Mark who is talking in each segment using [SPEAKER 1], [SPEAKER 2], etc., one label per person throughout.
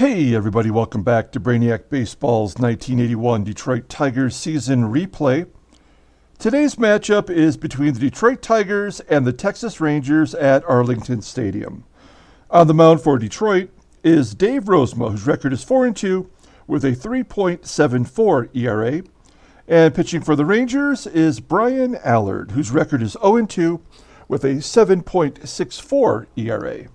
[SPEAKER 1] Hey everybody, welcome back to Brainiac Baseball's 1981 Detroit Tigers season replay. Today's matchup is between the Detroit Tigers and the Texas Rangers at Arlington Stadium. On the mound for Detroit is Dave Rozema, whose record is 4-2 with a 3.74 ERA. And pitching for the Rangers is Brian Allard, whose record is 0-2 with a 7.64 ERA.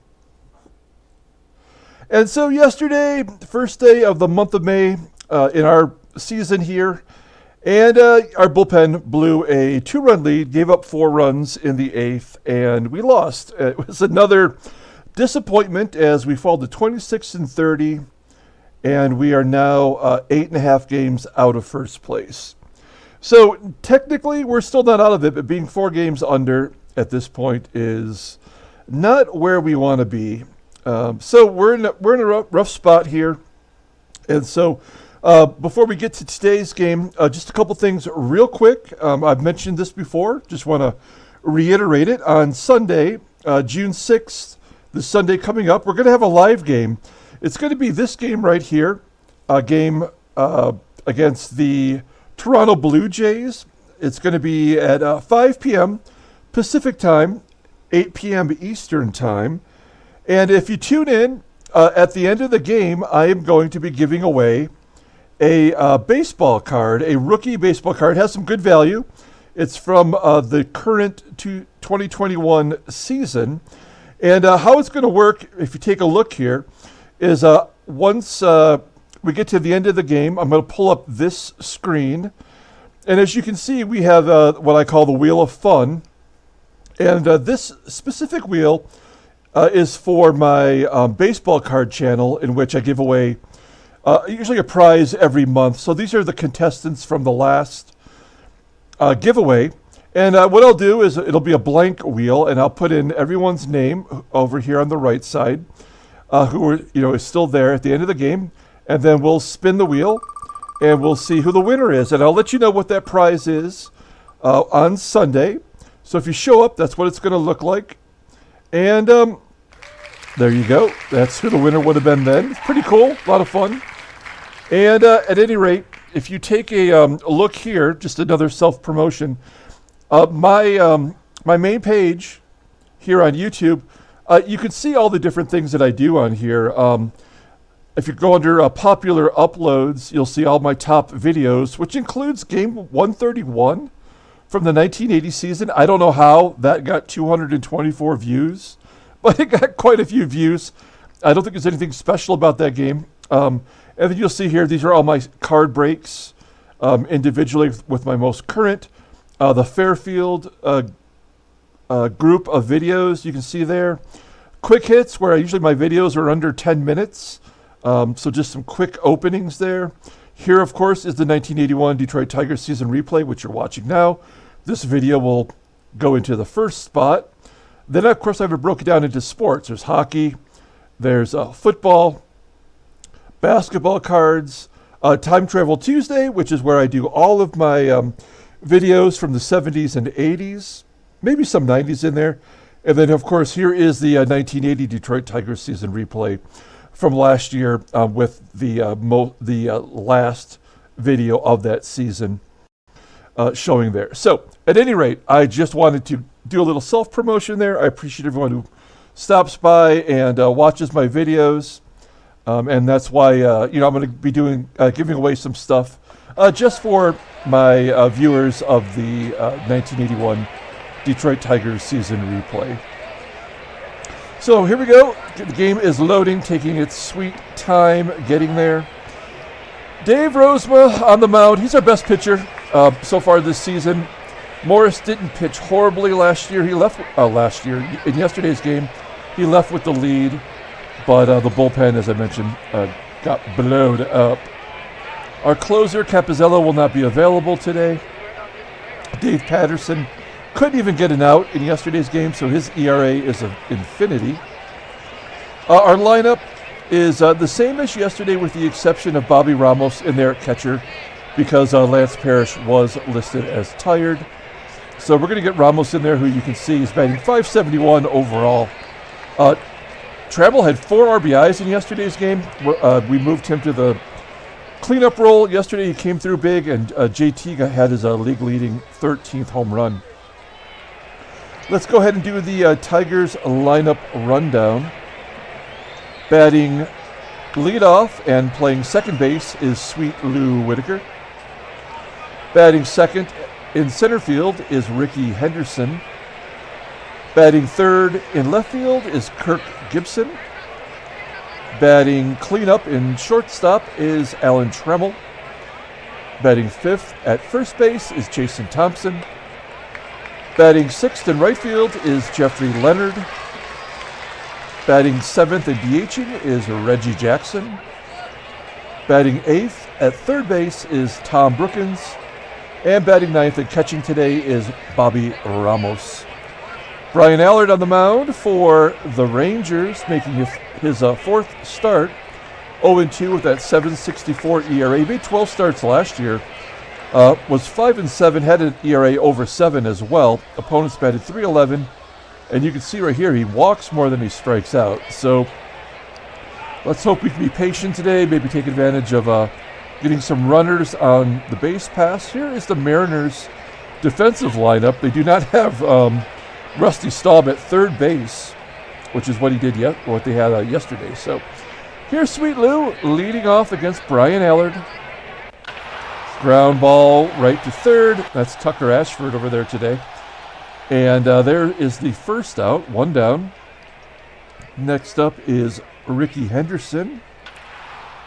[SPEAKER 1] And so yesterday, first day of the month of May in our season here, and our bullpen blew a 2-run lead, gave up 4 runs in the 8th, and we lost. It was another disappointment as we fall to 26-30, and we are now 8.5 games out of first place. So technically, we're still not out of it, but being 4 games under at this point is not where we want to be. So we're in a rough spot here. And so before we get to today's game, just a couple things real quick. I've mentioned this before. Just want to reiterate it. On Sunday, June 6th, this Sunday coming up, we're going to have a live game. It's going to be this game right here, a game against the Toronto Blue Jays. It's going to be at 5 p.m. Pacific time, 8 p.m. Eastern time. And if you tune in at the end of the game, I am going to be giving away a baseball card, a rookie baseball card. It has some good value. It's from the current 2021 season. And how it's going to work, if you take a look here, is once we get to the end of the game, I'm going to pull up this screen. And as you can see, we have what I call the Wheel of Fun. And this specific wheel is for my baseball card channel, in which I give away usually a prize every month. So these are the contestants from the last giveaway. And what I'll do is it'll be a blank wheel, and I'll put in everyone's name over here on the right side, who is still there at the end of the game. And then we'll spin the wheel, and we'll see who the winner is. And I'll let you know what that prize is on Sunday. So if you show up, that's what it's going to look like. And there you go. That's who the winner would have been then. It's pretty cool. A lot of fun. And at any rate, if you take a look here, just another self-promotion, my main page here on YouTube, you can see all the different things that I do on here. If you go under popular uploads, you'll see all my top videos, which includes game 131 from the 1980 season. I don't know how that got 224 views, but it got quite a few views. I don't think there's anything special about that game. And then you'll see here, these are all my card breaks individually with my most current. The Fairfield group of videos you can see there. Quick hits, where usually my videos are under 10 minutes. So just some quick openings there. Here, of course, is the 1981 Detroit Tigers season replay, which you're watching now. This video will go into the first spot. Then, of course, I have it broken down into sports. There's hockey, there's football, basketball cards, Time Travel Tuesday, which is where I do all of my videos from the 70s and 80s, maybe some 90s in there. And then, of course, here is the 1980 Detroit Tigers season replay from last year with the last video of that season showing there. So, at any rate, I just wanted to do a little self-promotion there. I appreciate everyone who stops by and watches my videos. And that's why, I'm going to be giving away some stuff just for my viewers of the 1981 Detroit Tigers season replay. So here we go. The game is loading, taking its sweet time getting there. Dave Rozema on the mound. He's our best pitcher so far this season. Morris didn't pitch horribly last year. He left last year in yesterday's game. He left with the lead, but the bullpen, as I mentioned, got blown up. Our closer, Capizzello, will not be available today. Dave Patterson couldn't even get an out in yesterday's game, so his ERA is of infinity. Our lineup is the same as yesterday, with the exception of Bobby Ramos in there at catcher, because Lance Parrish was listed as tired. So we're going to get Ramos in there, who you can see is batting .571 overall. Trammell had 4 RBIs in yesterday's game. We moved him to the cleanup role. Yesterday he came through big, and JT had his league-leading 13th home run. Let's go ahead and do the Tigers lineup rundown. Batting leadoff and playing second base is Sweet Lou Whitaker. Batting second in center field is Ricky Henderson. Batting third in left field is Kirk Gibson. Batting cleanup in shortstop is Alan Trammell. Batting fifth at first base is Jason Thompson. Batting sixth in right field is Jeffrey Leonard. Batting seventh and DHing is Reggie Jackson. Batting eighth at third base is Tom Brookins. And batting ninth and catching today is Bobby Ramos. Brian Allard on the mound for the Rangers, making his fourth start. 0-2 with that 7.64 ERA. He made 12 starts last year. Was 5-7, had an ERA over 7 as well. Opponents batted .311, and you can see right here he walks more than he strikes out. So let's hope we can be patient today, maybe take advantage of getting some runners on the base pass. Here is the Mariners' defensive lineup. They do not have Rusty Staub at third base, which is what he did what they had yesterday. So here's Sweet Lou leading off against Brian Allard. Ground ball right to third. That's Tucker Ashford over there today. And there is the first out, 1 down. Next up is Ricky Henderson.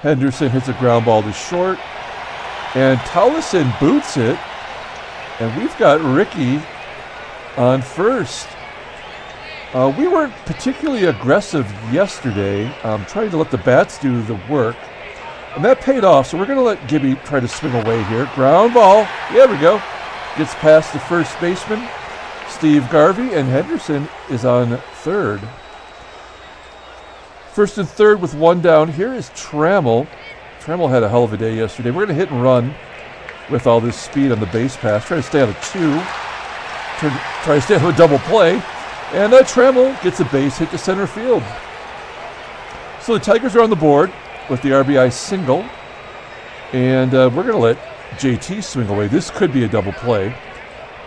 [SPEAKER 1] Henderson hits a ground ball to short. And Towlison boots it. And we've got Ricky on first. We weren't particularly aggressive yesterday, trying to let the bats do the work. And that paid off, so we're going to let Gibby try to swing away here. Ground ball. There we go. Gets past the first baseman, Steve Garvey, and Henderson is on third. First and third with 1 down. Here is Trammell. Trammell had a hell of a day yesterday. We're going to hit and run with all this speed on the base pass. Try to stay out of 2. Try to stay out of a double play. And Trammell gets a base hit to center field. So the Tigers are on the board with the RBI single. And we're going to let JT swing away. This could be a double play.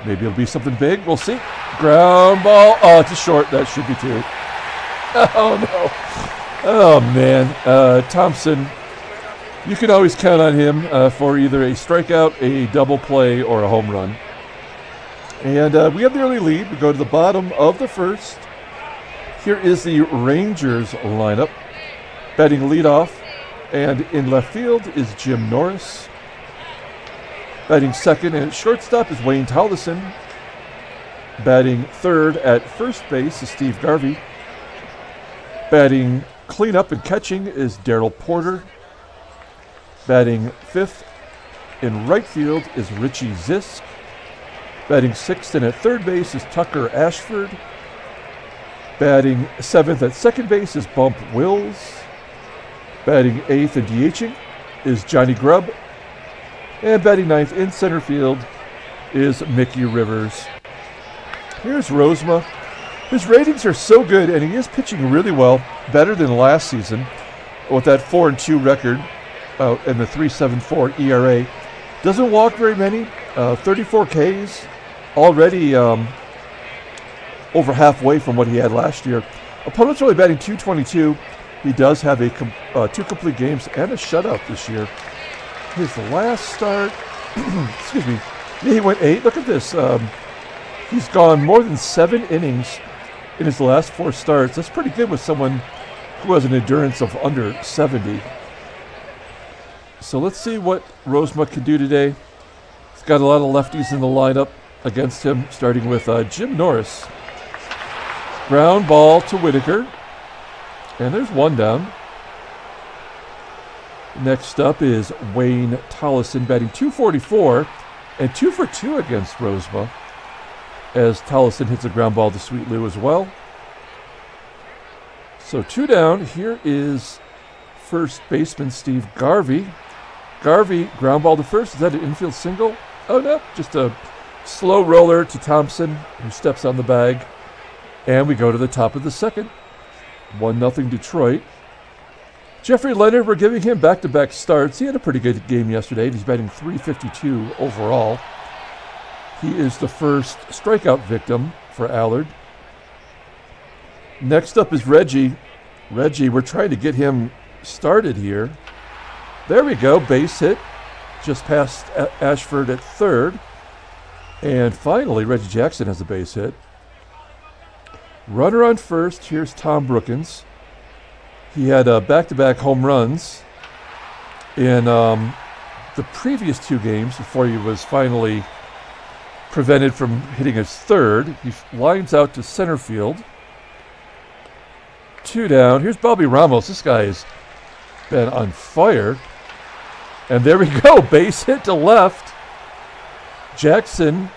[SPEAKER 1] Maybe it'll be something big. We'll see. Ground ball. Oh, it's a short. That should be 2. Oh, no. Oh, man. Thompson, you can always count on him for either a strikeout, a double play, or a home run. And we have the early lead. We go to the bottom of the first. Here is the Rangers lineup. Batting leadoff and in left field is Jim Norris. Batting second and shortstop is Wayne Towlison. Batting third at first base is Steve Garvey. Batting cleanup and catching is Darryl Porter. Batting fifth in right field is Richie Zisk. Batting sixth and at third base is Tucker Ashford. Batting seventh at second base is Bump Wills. Batting eighth and DHing is Johnny Grubb. And batting ninth in center field is Mickey Rivers. Here's Rozema. His ratings are so good, and he is pitching really well, better than last season with that 4-2 record and the 3.74 ERA. Doesn't walk very many, 34 Ks, already over halfway from what he had last year. Opponents only batting .222. He does have 2 complete games and a shutout this year. His last start, excuse me, yeah, he went 8. Look at this. He's gone more than 7 innings in his last 4 starts. That's pretty good with someone who has an endurance of under 70. So let's see what Rozema can do today. He's got a lot of lefties in the lineup against him, starting with Jim Norris. Ground ball to Whitaker. And there's 1 down. Next up is Wayne Towlison, batting .244 and 2 for 2 against Rozema, as Towlison hits a ground ball to Sweet Lou as well. So 2 down. Here is first baseman Steve Garvey. Garvey, ground ball to first. Is that an infield single? Oh, no, just a slow roller to Thompson, who steps on the bag. And we go to the top of the second. 1-0 Detroit. Jeffrey Leonard, we're giving him back-to-back starts. He had a pretty good game yesterday. He's batting .352 overall. He is the first strikeout victim for Allard. Next up is Reggie. Reggie, we're trying to get him started here. There we go, base hit. Just past Ashford at third. And finally, Reggie Jackson has a base hit. Runner on first. Here's Tom Brookins. He had back-to-back home runs in the previous 2 games before he was finally prevented from hitting his third. He lines out to center field. 2 down. Here's Bobby Ramos. This guy has been on fire. And there we go. Base hit to left. Jackson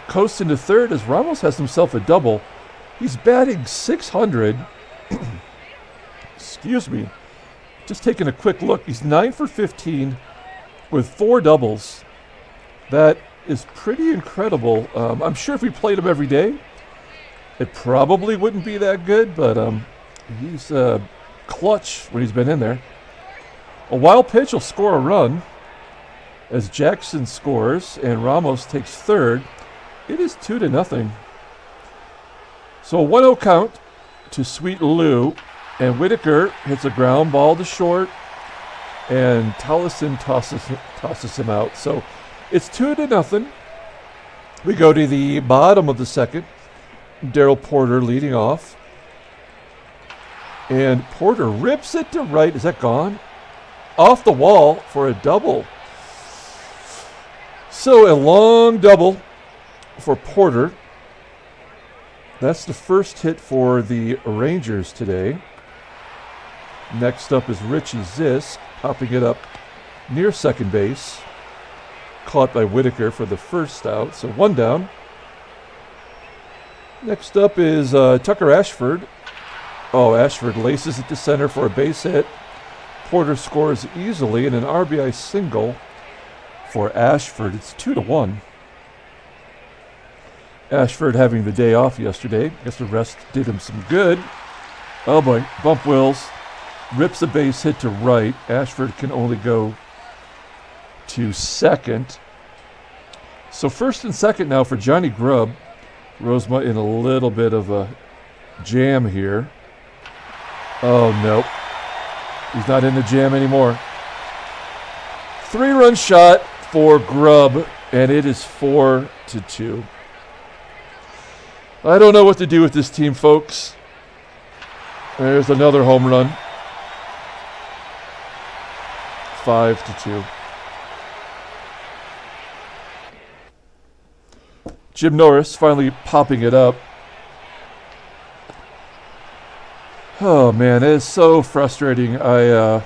[SPEAKER 1] coasts into third as Ramos has himself a double. He's batting .600. Excuse me. Just taking a quick look. He's 9 for 15 with 4 doubles. That is pretty incredible. I'm sure if we played him every day, it probably wouldn't be that good, but he's clutch when he's been in there. A wild pitch will score a run as Jackson scores and Ramos takes third. It is 2-0. So a 1-0 count to Sweet Lou, and Whitaker hits a ground ball to short, and Tolleson tosses him out. So it's 2-0. We go to the bottom of the second. Darryl Porter leading off. And Porter rips it to right. Is that gone? Off the wall for a double. So a long double for Porter. That's the first hit for the Rangers today. Next up is Richie Zisk, popping it up near second base. Caught by Whitaker for the first out, so 1 down. Next up is Tucker Ashford. Oh, Ashford laces it to center for a base hit. Porter scores easily in an RBI single for Ashford. It's 2-1. Ashford having the day off yesterday. Guess the rest did him some good. Oh boy, bump Wills. Rips a base hit to right. Ashford can only go to second. So first and second now for Johnny Grubb. Rozema in a little bit of a jam here. Oh, nope. He's not in the jam anymore. 3-run shot for Grubb, and it is 4-2. I don't know what to do with this team, folks. There's another home run. 5-2. Jim Norris finally popping it up. Oh man, it is so frustrating. I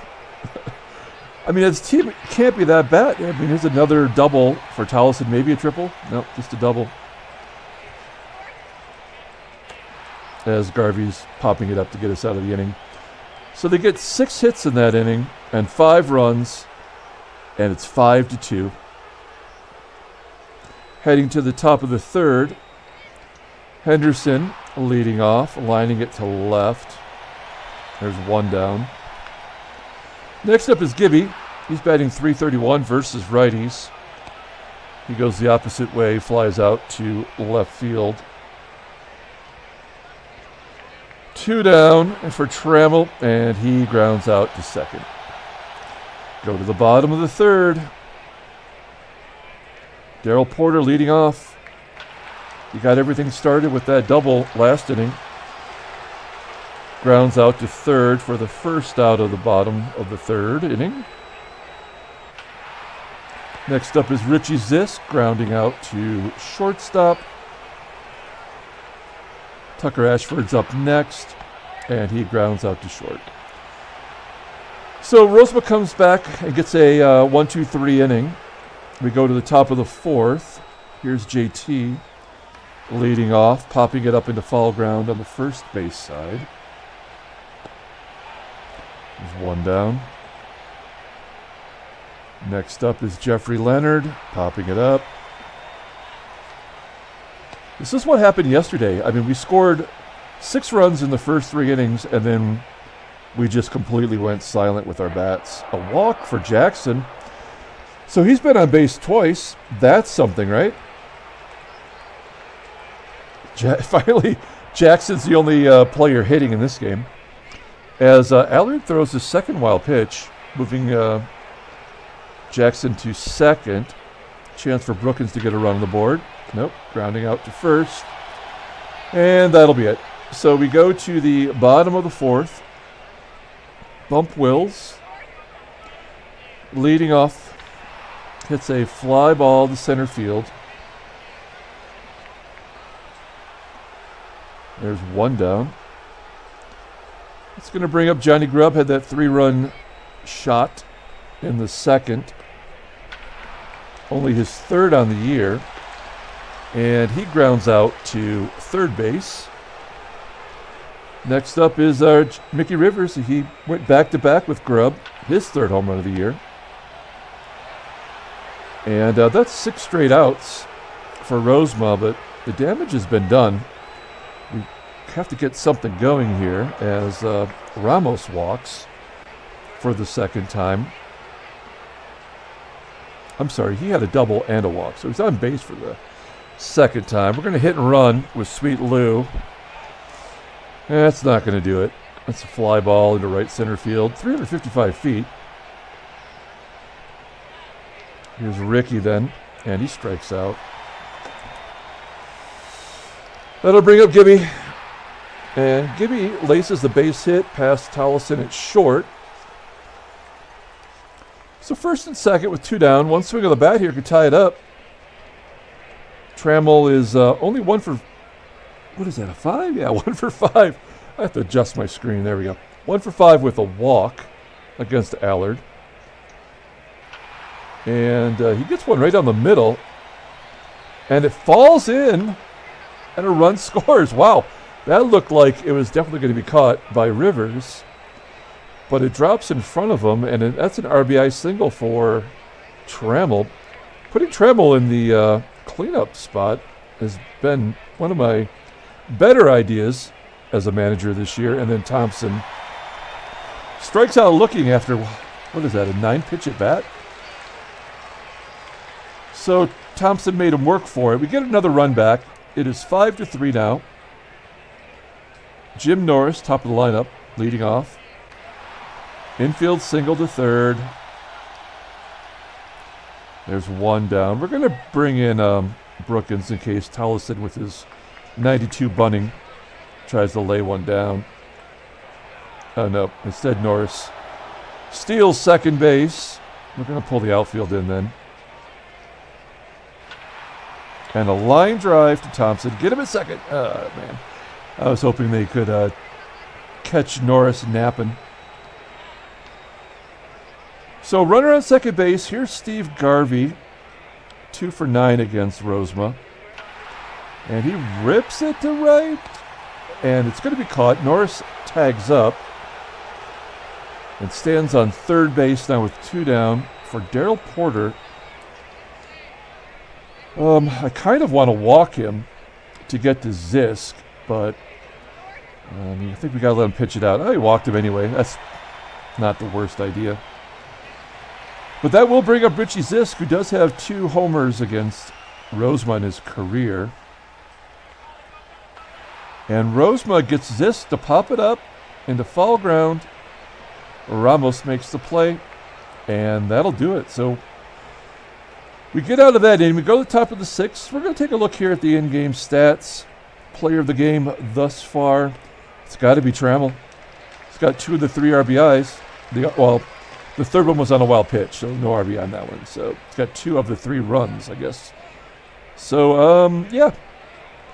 [SPEAKER 1] mean, his team can't be that bad. I mean, here's another double for Tolleson, maybe a triple. Nope, just a double. As Garvey's popping it up to get us out of the inning. So they get 6 hits in that inning and 5 runs, and it's 5-2. Heading to the top of the third, Henderson leading off, lining it to left. There's 1 down. Next up is Gibby. He's batting .331 versus righties. He goes the opposite way, flies out to left field. 2 down for Trammell, and he grounds out to second. Go to the bottom of the third. Darryl Porter leading off. He got everything started with that double last inning. Grounds out to third for the first out of the bottom of the third inning. Next up is Richie Zisk, grounding out to shortstop. Tucker Ashford's up next, and he grounds out to short. So Rozema comes back and gets a 1-2-3 inning. We go to the top of the fourth. Here's JT leading off, popping it up into foul ground on the first base side. There's 1 down. Next up is Jeffrey Leonard, popping it up. This is what happened yesterday. I mean, we scored 6 runs in the first 3 innings, and then we just completely went silent with our bats. A walk for Jackson. So he's been on base twice. That's something, right? Finally, Jackson's the only player hitting in this game. As Allard throws his second wild pitch, moving Jackson to second. Chance for Brookins to get a run on the board. Nope, grounding out to first. And that'll be it. So we go to the bottom of the 4th. Bump Wills. Leading off. Hits a fly ball to center field. There's 1 down. It's going to bring up Johnny Grubb. Had that 3-run shot in the second. Only his 3rd on the year. And he grounds out to third base. Next up is Mickey Rivers. He went back-to-back with Grubb. His 3rd home run of the year. And that's 6 straight outs for Rozema, but the damage has been done. We have to get something going here as Ramos walks for the 2nd time. I'm sorry, he had a double and a walk, so he's on base for the 2nd time. We're going to hit and run with Sweet Lou. That's not going to do it. That's a fly ball into right center field, 355 feet. Here's Ricky then, and he strikes out. That'll bring up Gibby. And Gibby laces the base hit past Tollison at short. So 1st and 2nd with 2 down. 1 swing of the bat here could tie it up. Trammell is only 1 for, what is that, a 5? Yeah, 1 for 5. I have to adjust my screen. There we go. 1 for 5 with a walk against Allard. And he gets one right down the middle. And it falls in, and a run scores. Wow, that looked like it was definitely going to be caught by Rivers. But it drops in front of him, and that's an RBI single for Trammell. Putting Trammell in the cleanup spot has been one of my better ideas as a manager this year. And then Thompson strikes out looking after, what is that, a 9-pitch at bat? So Thompson made him work for it. We get another run back. It is 5-3 now. Jim Norris, top of the lineup, leading off. Infield single to third. There's 1 down. We're going to bring in Brookins in case Tollison with his 92 bunting tries to lay one down. Oh, no. Instead, Norris steals second base. We're going to pull the outfield in then. And a line drive to Thompson. Get him at second. Oh, man. I was hoping they could catch Norris napping. So runner on second base. Here's Steve Garvey. 2 for 9 against Rozema. And he rips it to right. And it's going to be caught. Norris tags up. And stands on third base now with 2 down for Darryl Porter. I kind of want to walk him to get to Zisk, but I think we got to let him pitch it out. Oh, he walked him anyway. That's not the worst idea. But that will bring up Richie Zisk, who does have 2 homers against Rozema in his career. And Rozema gets Zisk to pop it up into foul ground. Ramos makes the play, and that'll do it. So we get out of that inning. We go to the top of the 6th. We're going to take a look here at the in-game stats. Player of the game thus far. It's got to be Trammell. He's got 2 of the 3 RBIs. The third one was on a wild pitch, so no RBI on that one. So he's got 2 of the 3 runs, I guess. So, yeah.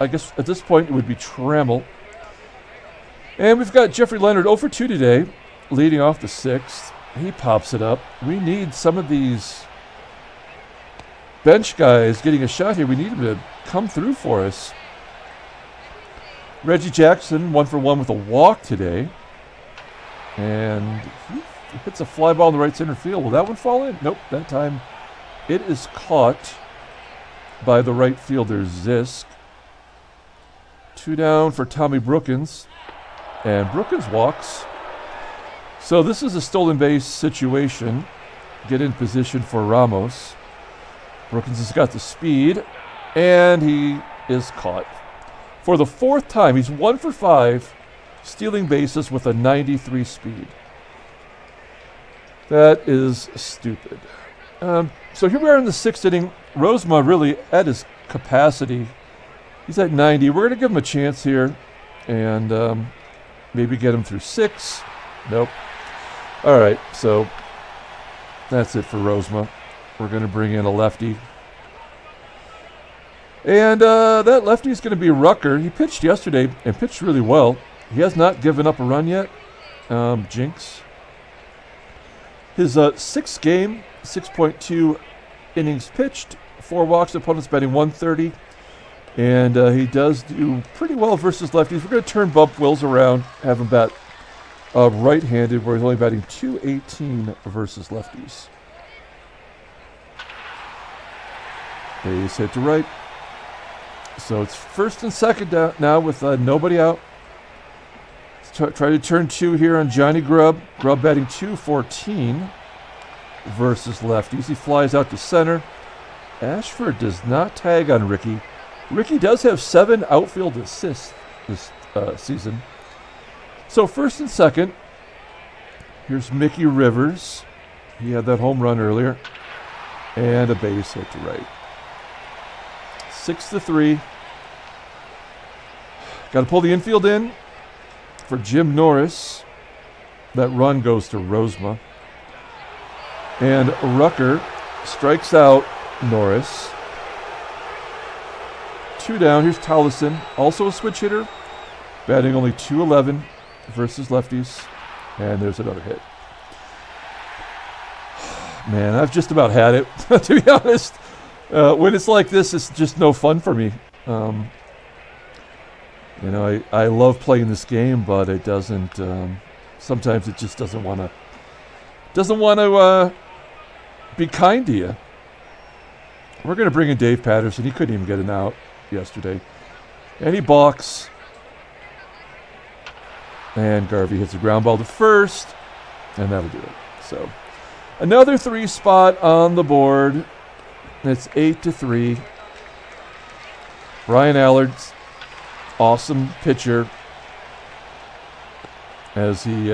[SPEAKER 1] I guess at this point it would be Trammell. And we've got Jeffrey Leonard 0 for 2 today, leading off the 6th. He pops it up. We need some of these bench guys getting a shot here. We need them to come through for us. Reggie Jackson, 1 for 1 with a walk today. And he hits a fly ball in the right center field. Will that one fall in? Nope, that time it is caught by the right fielder, Zisk. 2 down for Tommy Brookins. And Brookins walks. So this is a stolen base situation. Get in position for Ramos. Brookins has got the speed, and he is caught. For the 4th time, he's 1 for 5, stealing bases with a 93 speed. That is stupid. So here we are in the 6th inning. Rozema really at his capacity. He's at 90. We're going to give him a chance here and maybe get him through 6. Nope. All right, so that's it for Rozema. We're going to bring in a lefty. And that lefty is going to be Rucker. He pitched yesterday and pitched really well. He has not given up a run yet. Jinx. His 6th game, 6.2 innings pitched, 4 walks, opponents batting 130. And he does do pretty well versus lefties. We're going to turn Bump Wills around, have him bat right-handed, where he's only batting 218 versus lefties. Base hit to right. So it's 1st and 2nd down now with nobody out. Let's try to turn 2 here on Johnny Grubb. Grubb batting 214 versus lefties. He flies out to center. Ashford does not tag on Ricky. Ricky does have 7 outfield assists this season. So 1st and 2nd. Here's Mickey Rivers. He had that home run earlier. And a base hit to right. 6-3. Got to pull the infield in for Jim Norris. That run goes to Rozema. And Rucker strikes out Norris. 2 down. Here's Tollison, also a switch hitter, batting only 211 versus lefties. And there's another hit. Man, I've just about had it, to be honest. When it's like this, it's just no fun for me. I love playing this game, but it doesn't. Sometimes it just doesn't want to be kind to you. We're going to bring in Dave Patterson. He couldn't even get an out yesterday, and he balks. And Garvey hits a ground ball to first, and that'll do it. So another 3 spot on the board. It's 8-3. Brian Allard's awesome pitcher as he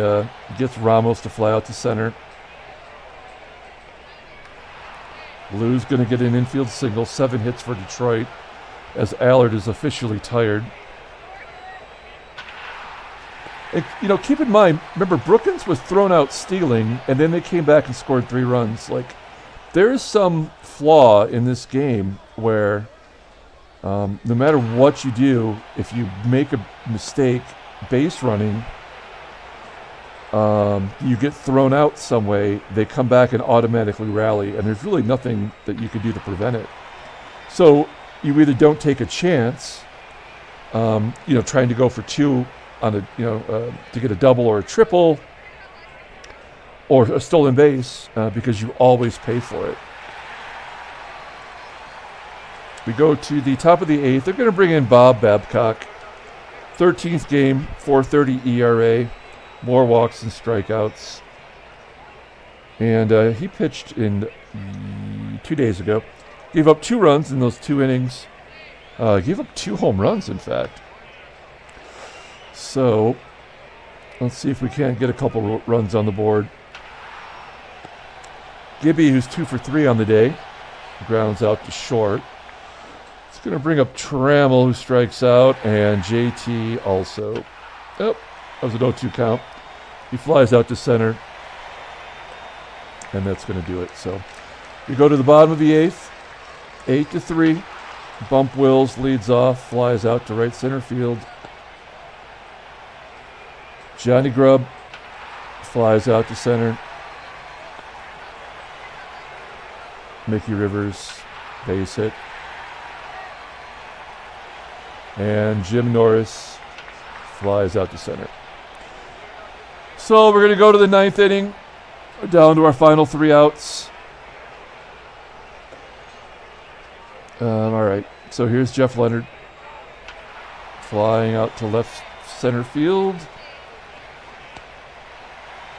[SPEAKER 1] gets Ramos to fly out to center. Blue's going to get an infield single, 7 hits for Detroit, as Allard is officially tired. And, keep in mind, remember, Brookins was thrown out stealing, and then they came back and scored 3 runs. Like, there is some flaw in this game where no matter what you do, if you make a mistake base running, you get thrown out some way, they come back and automatically rally, and there's really nothing that you can do to prevent it. So you either don't take a chance, trying to go for 2 on to get a double or a triple, or a stolen base, because you always pay for it. We go to the top of the 8th. They're going to bring in Bob Babcock. 13th game, 4.30 ERA, more walks and strikeouts. And he pitched in 2 days ago. Gave up 2 runs in those 2 innings. Gave up 2 home runs, in fact. So let's see if we can't get a couple runs on the board. Gibby, who's 2 for 3 on the day, grounds out to short. It's going to bring up Trammell, who strikes out, and JT also. Oh, that was an 0-2 count. He flies out to center, and that's going to do it. So we go to the bottom of the 8th, 8-3. Bump Wills leads off, flies out to right center field. Johnny Grubb flies out to center. Mickey Rivers, base hit. And Jim Norris flies out to center. So we're going to go to the 9th inning. We're down to our final 3 outs. All right, so here's Jeff Leonard. Flying out to left center field.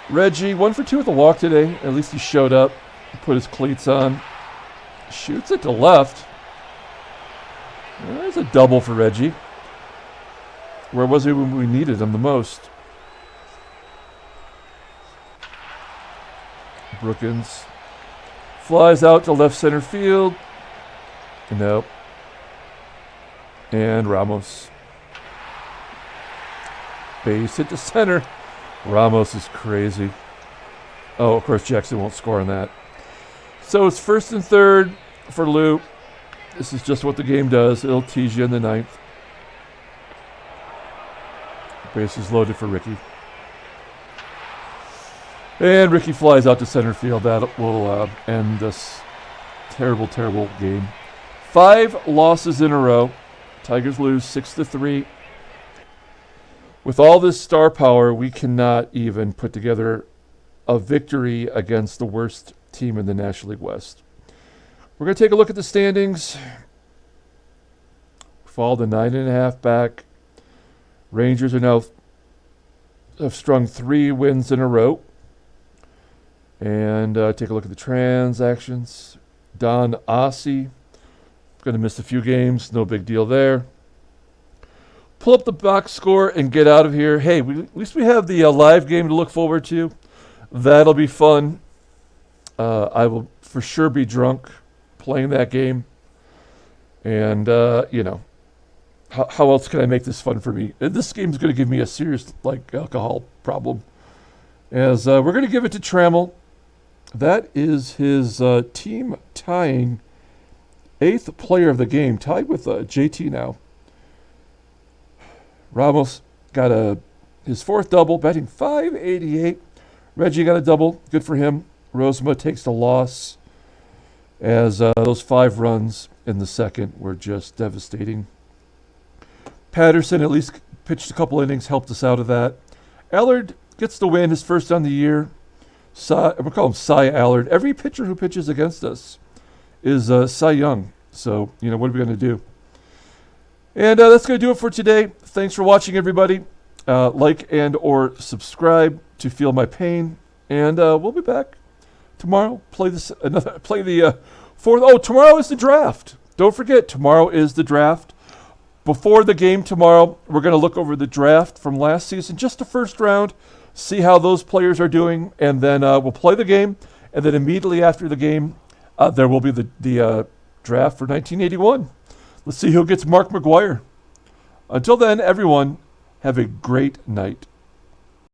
[SPEAKER 1] Reggie, 1 for 2 with a walk today. At least he showed up, put his cleats on. Shoots it to left. There's a double for Reggie. Where was he when we needed him the most? Brookins flies out to left center field. Nope. And Ramos. Base hit to center. Ramos is crazy. Oh, of course, Jackson won't score on that. So it's 1st and 3rd for Lou. This is just what the game does. It'll tease you in the 9th. Base is loaded for Ricky. And Ricky flies out to center field. That will end this terrible, terrible game. 5 losses in a row. Tigers lose 6-3. With all this star power, we cannot even put together a victory against the worst team in the National League West. We're going to take a look at the standings. Fall to 9.5 back. Rangers are now have strung 3 wins in a row. And take a look at the transactions. Don Ossie, going to miss a few games. No big deal there. Pull up the box score and get out of here. Hey, at least we have the live game to look forward to. That'll be fun. I will for sure be drunk playing that game. And, how else can I make this fun for me? And this game's going to give me a serious alcohol problem. As we're going to give it to Trammell. That is his team tying 8th player of the game, tied with JT now. Ramos got his 4th double, batting .588. Reggie got a double, good for him. Rozema takes the loss, as those 5 runs in the second were just devastating. Patterson at least pitched a couple innings, helped us out of that. Allard gets the win, his first on the year. We call him Cy Allard. Every pitcher who pitches against us is Cy Young. So, what are we going to do? And that's going to do it for today. Thanks for watching, everybody. Like and or subscribe to feel my pain. And we'll be back tomorrow. Play the 4th. Oh, tomorrow is the draft. Don't forget, tomorrow is the draft. Before the game tomorrow, we're going to look over the draft from last season, just the first round, see how those players are doing, and then we'll play the game. And then immediately after the game, there will be the draft for 1981. Let's see who gets Mark McGwire. Until then, everyone, have a great night.